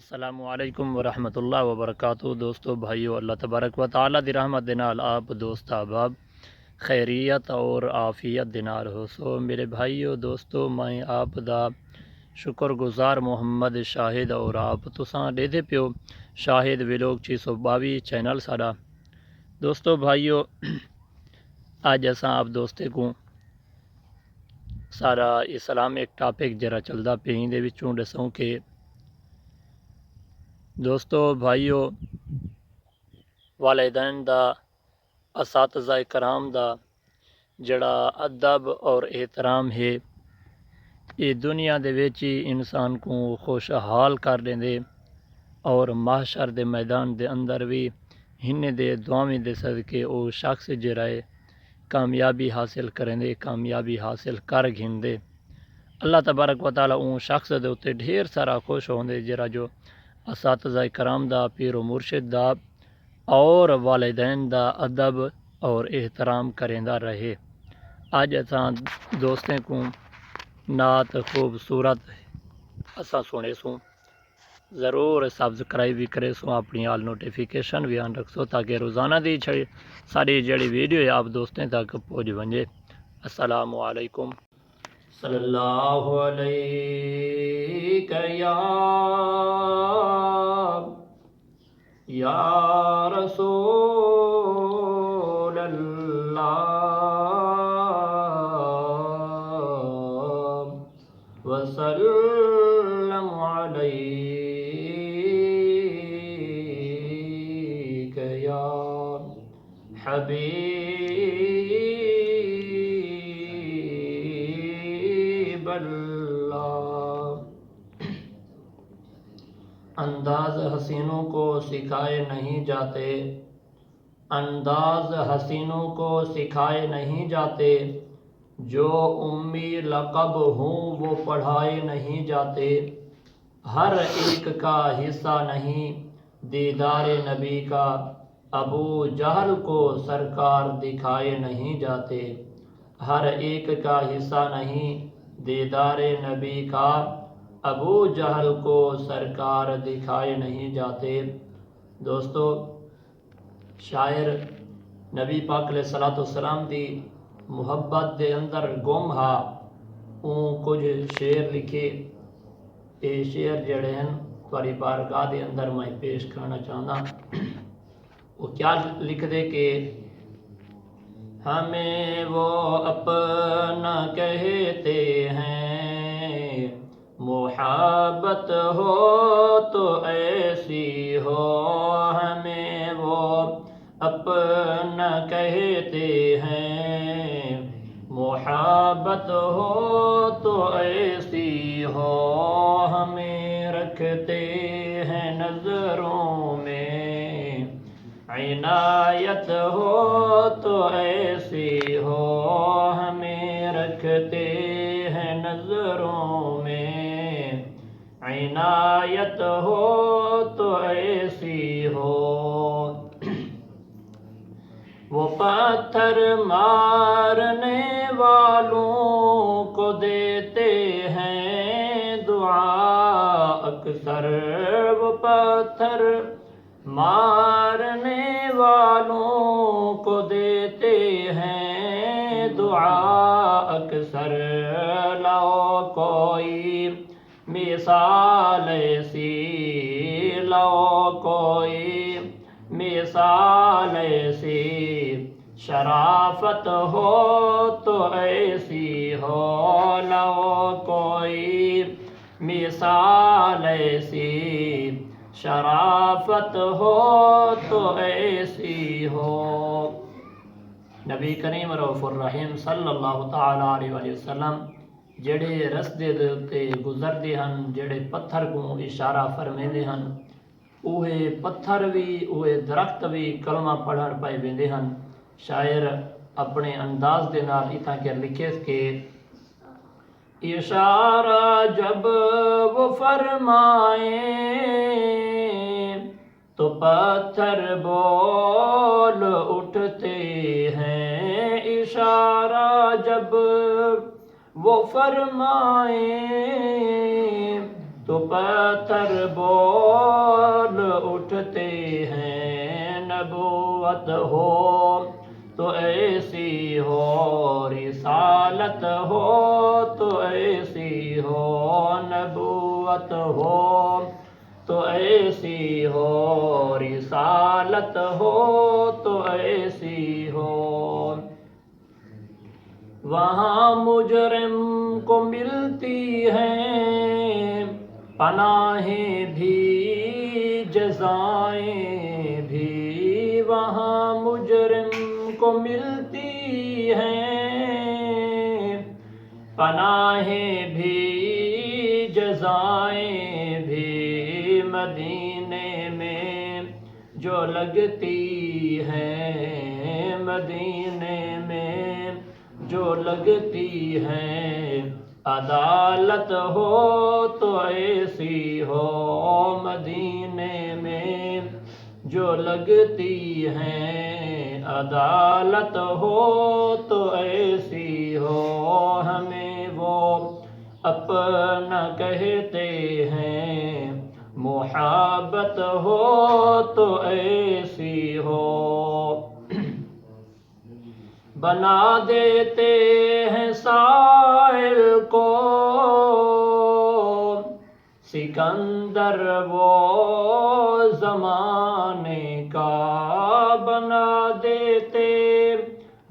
السلام علیکم ورحمۃ اللہ وبرکاتہ۔ دوستو بھائیو، اللہ تبارک و تعالیٰ دی رحمت دے نال آپ دوست احباب خیریت اور عافیت دے نال ہو سو۔ میرے بھائیو دوستو، میں آپ دا شکر گزار محمد شاہد اور آپ تساں دے دے پیو شاہد ویلوگ 622 چینل ساڈا۔ دوستو بھائیو، اج اساں آپ دوستے کو سارا اسلامک ٹاپک جرا چلدا پئی دے وچوں دسوں کہ دوستو بھائیو، والدین دا، اساتذہ کرام دا جڑا ادب اور احترام ہے، یہ دنیا دے وچ ہی انسان کو خوشحال کر دیندے اور محشر دے میدان دے اندر بھی ہن دے دعاویں دے صدقے او شخص جڑا ہے کامیابی حاصل کرندے، کامیابی حاصل کر گھندے۔ اللہ تبارک و تعالیٰ اون شخص دے اتے ڈھیر سارا خوش ہوندے جڑا جو اساتذہ کرام دا، پیر و مرشد دا اور والدین دا ادب اور احترام کریندا رہے۔ اج اساں دوستیں کو نعت خوبصورت اساں سنے سوں، ضرور سبسکرائب بھی کرے سو، اپنی آل نوٹیفیکیشن بھی آن رکھ سو تاکہ روزانہ دی ساری جڑی ویڈیو ہے آپ دوستیں تک پہنچ ونجے۔ السلام علیکم۔ صلی اللہ علیہ یا رسول اللہ وسلم علیک یا حبیب اللہ۔ انداز حسینوں کو سکھائے نہیں جاتے، انداز حسینوں کو سکھائے نہیں جاتے، جو امی لقب ہوں وہ پڑھائے نہیں جاتے، ہر ایک کا حصہ نہیں دیدار نبی کا، ابو جہل کو سرکار دکھائے نہیں جاتے، ہر ایک کا حصہ نہیں دیدار نبی کا، ابو جہل کو سرکار دکھائے نہیں جاتے۔ دوستو، شاعر نبی پاک علیہ الصلوۃ والسلام دی محبت دے اندر گم ہا، اون کچھ شعر لکھے، یہ شعر جڑے ہیں تھوڑی بارگاہ دے اندر میں پیش کرنا چاہنا۔ وہ کیا لکھ دے کہ ہمیں وہ اپنا کہتے ہیں، محبت ہو تو ایسی ہو، ہمیں وہ اپنا کہتے ہیں، محبت ہو تو ایسی ہو، ہمیں رکھتے ہیں نظروں میں، عنایت ہو تو ایسی ہو، ہمیں رکھتے ہیں نظروں میں، عنایت ہو تو ایسی ہو۔ وہ پتھر مارنے والوں کو دیتے ہیں دعا اکثر، وہ پتھر مارنے والوں کو دیتے ہیں دعا اکثر، لاؤ کوئی مثال ایسی، لاؤ کوئی مثال ایسی، شرافت ہو تو ایسی ہو، لاؤ کوئی مثال ایسی، شرافت ہو تو ایسی ہو۔ نبی کریم رؤوف الرحیم صلی اللہ تعالیٰ علیہ وسلم جڑے رستے دے تے گزردے ہن، جڑے پتھر کو اشارہ فرمیندے ہن، اوہے پتھر بھی، اوہے درخت بھی کلمہ پڑھن پائے ویندے ہن۔ شاعر اپنے انداز دے نال اتھاں کے لکھے کہ اشارہ جب وہ فرمائیں تو پتھر بول اٹھتے ہیں، اشارہ جب وہ فرمائیں تو پتھر بول اٹھتے ہیں، نبوت ہو تو ایسی ہو، رسالت ہو تو ایسی ہو، نبوت ہو تو ایسی ہو، رسالت ہو تو ایسی ہو۔ وہاں مجرم کو ملتی ہیں پناہیں بھی، جزائیں بھی، وہاں مجرم کو ملتی ہیں پناہیں بھی، جزائیں بھی، مدینے میں جو لگتی ہیں، مدینے میں جو لگتی ہیں، عدالت ہو تو ایسی ہو، مدینے میں جو لگتی ہیں، عدالت ہو تو ایسی ہو۔ ہمیں وہ اپنا کہتے ہیں، محبت ہو تو ایسی ہو۔ بنا دیتے ہیں سائل کو سکندر وہ زمانے کا، بنا دیتے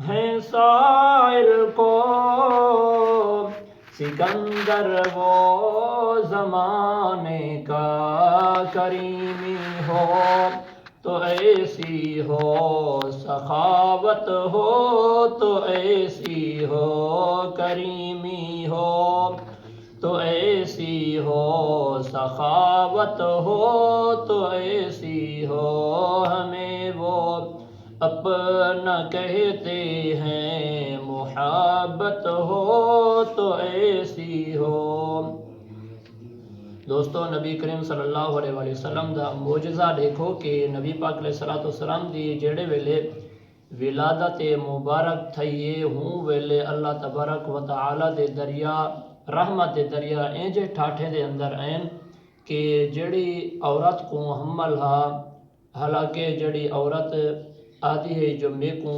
ہیں سائل کو سکندر وہ زمانے کا، کریمی ہو تو ایسی ہو، سخاوت ہو تو ایسی ہو، کریمی ہو تو ایسی ہو، سخاوت ہو تو ایسی ہو۔ ہمیں وہ اپنا کہتے ہیں، محبت ہو تو ایسی ہو۔ دوستو، نبی کریم صلی اللہ علیہ وآلہ وسلم دا معجزہ دیکھو کہ نبی پاک علیہ السلام دی جڑے ویلے ولادت مبارک تھئیے ہوں ویلے اللہ تبارک و تعالی دے دریا، رحمت دے دریا اینجے ٹھاٹھے دے اندر این کہ جڑی عورت کو حمل ہا، حالانکہ جڑی عورت آدھی ہے جو میں کو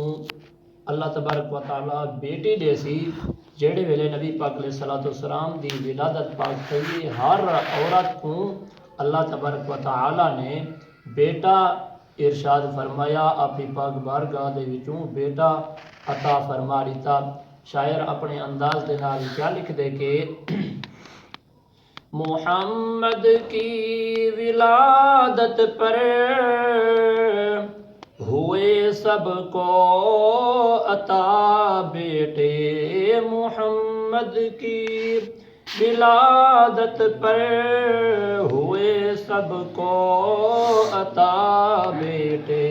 اللہ تبارک و تعالی بیٹی دے سی، جڑے ویلے نبی پاک علیہ السلام دی ولادت پاک تھی، ہر عورت کو اللہ تبارک و تعالی نے بیٹا ارشاد فرمایا، اپنی پاک بارگاہ دے وچوں بیٹا عطا فرما دیتا۔ شاعر اپنے انداز دے نال کیا لکھ دے کہ محمد کی ولادت پر ہوئے سب کو عطا بیٹے، محمد کی ولادت پر ہوئے سب کو عطا بیٹے،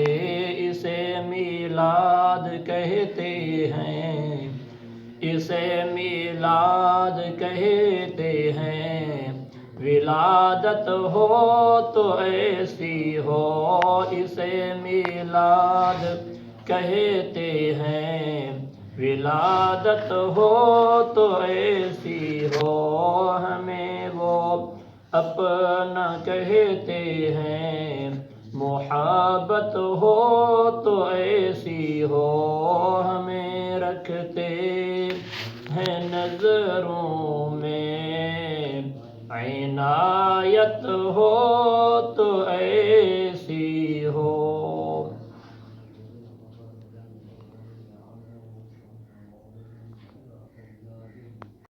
اسے میلاد کہتے ہیں، اسے میلاد کہتے ہیں، ولادت ہو تو ایسی ہو، اسے میلاد کہتے ہیں، ولادت ہو تو ایسی ہو۔ ہمیں وہ اپنا کہتے ہیں، محبت ہو تو ایسی ہو۔ ہمیں رکھتے ہیں نظروں میں، عنایت ہو